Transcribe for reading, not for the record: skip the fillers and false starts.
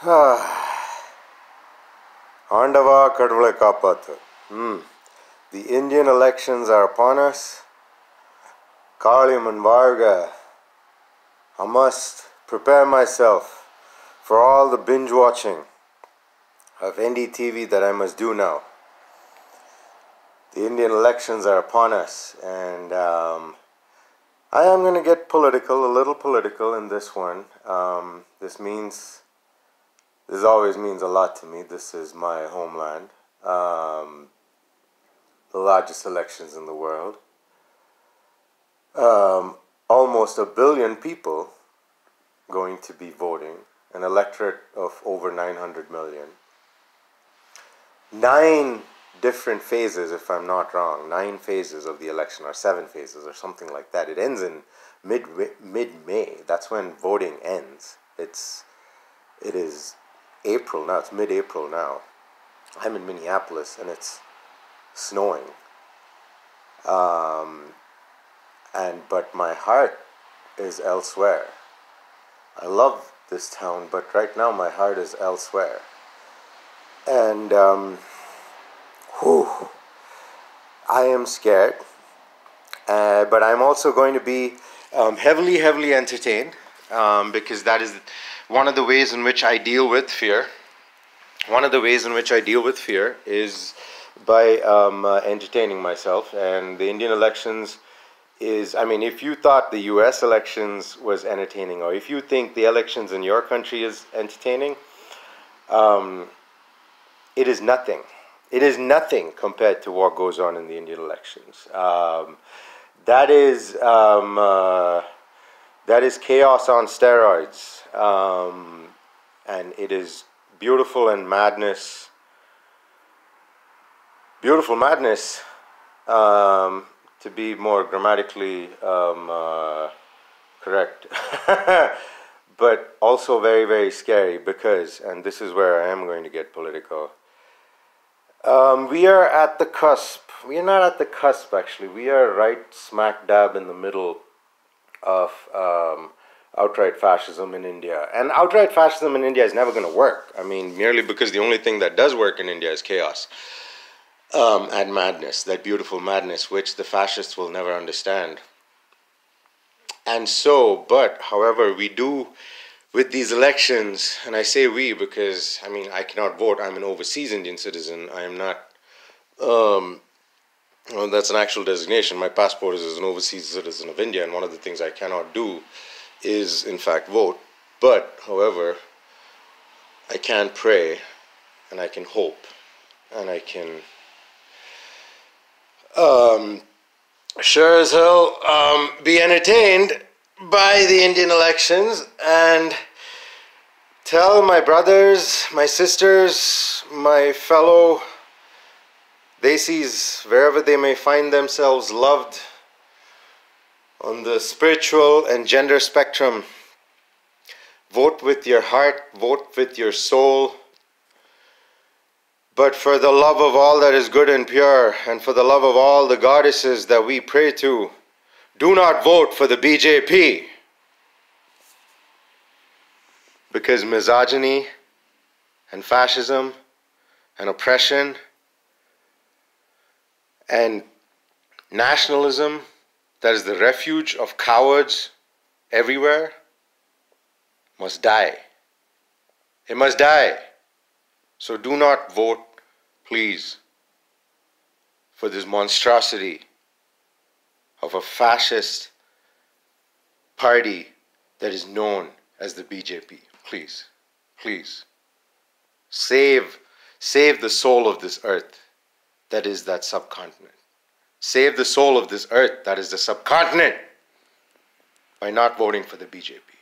Andava Kadvale Kapata. The Indian elections are upon us. Kaliamman Vazhgai. I must prepare myself for all the binge watching of NDTV that I must do now. The Indian elections are upon us, and I am going to get political, a little political in this one. This always means a lot to me. This is my homeland. The largest elections in the world. Almost 1 billion people going to be voting. An electorate of over 900 million. 9 different phases, if I'm not wrong. 9 phases of the election, or 7 phases, or something like that. It ends in mid-May. That's when voting ends. It is April now. It's mid-April now. I'm in Minneapolis, and it's snowing. But my heart is elsewhere. I love this town, but right now my heart is elsewhere. And I am scared, but I'm also going to be heavily entertained, because that is one of the ways in which I deal with fear. One of the ways in which I deal with fear is by entertaining myself. And the Indian elections is, I mean, if you thought the US elections was entertaining, or if you think the elections in your country is entertaining, it is nothing. It is nothing compared to what goes on in the Indian elections. That is chaos on steroids, and it is beautiful and madness. Beautiful madness, to be more grammatically correct, but also very scary, because, and this is where I am going to get political. We are at the cusp. We are not at the cusp, actually. We are right smack dab in the middle of outright fascism in India. And outright fascism in India is never going to work. I mean, merely because the only thing that does work in India is chaos and madness, that beautiful madness, which the fascists will never understand. And so, but, however, we do, with these elections, and I say we because, I mean, I cannot vote. I'm an overseas Indian citizen. I am not, well, that's an actual designation. My passport is as an overseas citizen of India, and one of the things I cannot do is, in fact, vote. But, however, I can pray, and I can hope, and I can, sure as hell, be entertained by the Indian elections, and tell my brothers, my sisters, my fellow Desis, wherever they may find themselves, loved on the spiritual and gender spectrum, vote with your heart, vote with your soul, but for the love of all that is good and pure, and for the love of all the goddesses that we pray to, do not vote for the BJP, because misogyny and fascism and oppression and nationalism, that is the refuge of cowards everywhere, must die. It must die. So do not vote, please, for this monstrosity of a fascist party that is known as the BJP. Please, please, save the soul of this earth that is that subcontinent. Save the soul of this earth that is the subcontinent by not voting for the BJP.